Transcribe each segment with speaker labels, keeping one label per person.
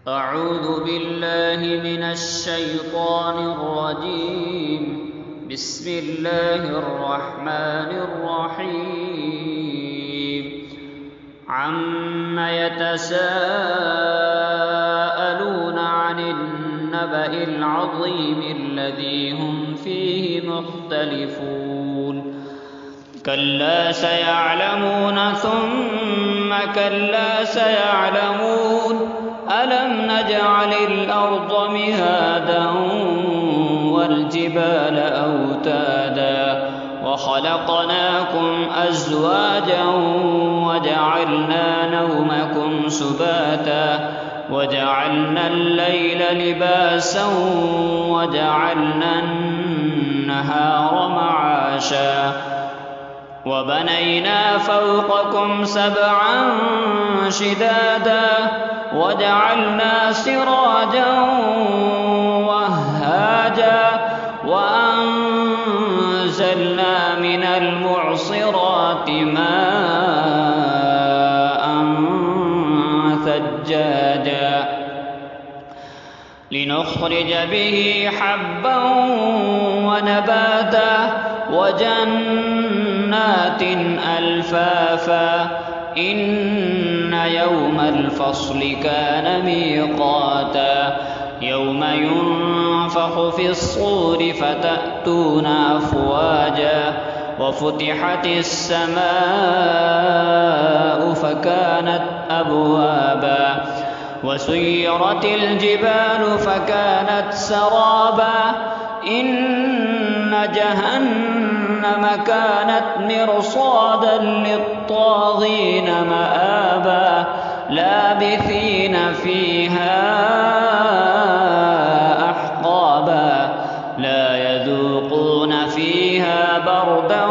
Speaker 1: أعوذ بالله من الشيطان الرجيم. بسم الله الرحمن الرحيم. عم يتساءلون عن النبأ العظيم الذي هم فيه مختلفون. كلا سيعلمون ثم كلا سيعلمون. ألم نجعل الأرض مهادا والجبال أوتادا وخلقناكم أزواجا وجعلنا نومكم سباتا وجعلنا الليل لباسا وجعلنا النهار معاشا وبنينا فوقكم سبعا شدادا وجعلنا سراجا وهاجا وأنزلنا من المعصرات ماء ثجاجا لنخرج به حبا ونباتا وجنات ألفافا إن يوم الفصل كان ميقاتا يوم ينفخ في الصور فتأتون أفواجا وفتحت السماء فكانت أبوابا وسيرت الجبال فكانت سرابا إن جهنم كانت مرصادا للطاغين مآبا لابثين فيها أحقابا لا يذوقون فيها بردا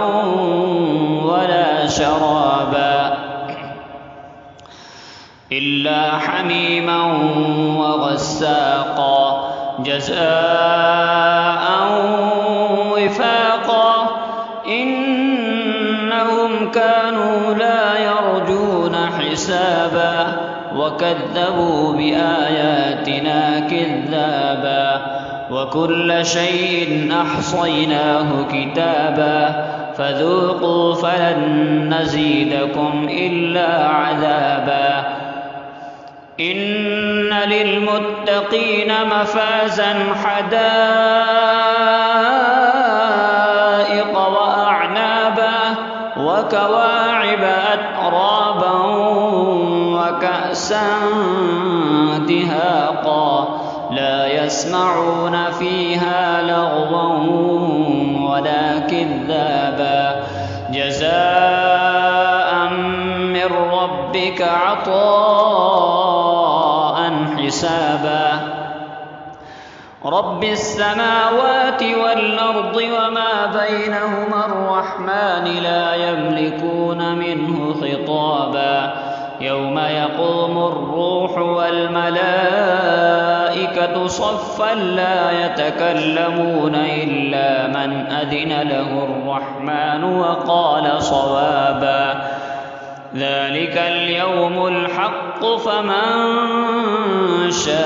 Speaker 1: ولا شرابا إلا حميما وغساقا جزاء وفاقا إنهم كانوا لا يرجون حسابا وكذبوا بآياتنا كذابا وكل شيء أحصيناه كتابا فذوقوا فلن نزيدكم إلا عذابا إن للمتقين مفازا حدائق وأعنابا وكواعب أترابا وكأسا دهاقا لا يسمعون فيها لغوا ولا كذابا جزاء من ربك عطاء حسابا رب السماوات والأرض وما بينهما الرحمن لا يملكون منه خطابا يوم يقوم الروح والملائكة صفا لا يتكلمون إلا من أذن له الرحمن وقال صوابا ذلك اليوم الحق فمن شاء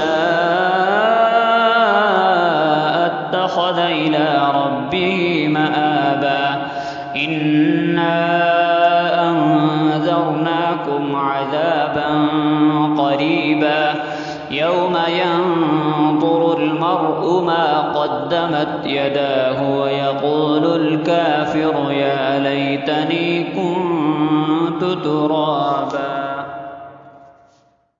Speaker 1: اتخذ إلى ربه مآبا إنا أنذرناكم عذابا قريبا يوم ينظر المرء ما قدمت يداه ويقول الكافر يا ليتني كنت ترابا.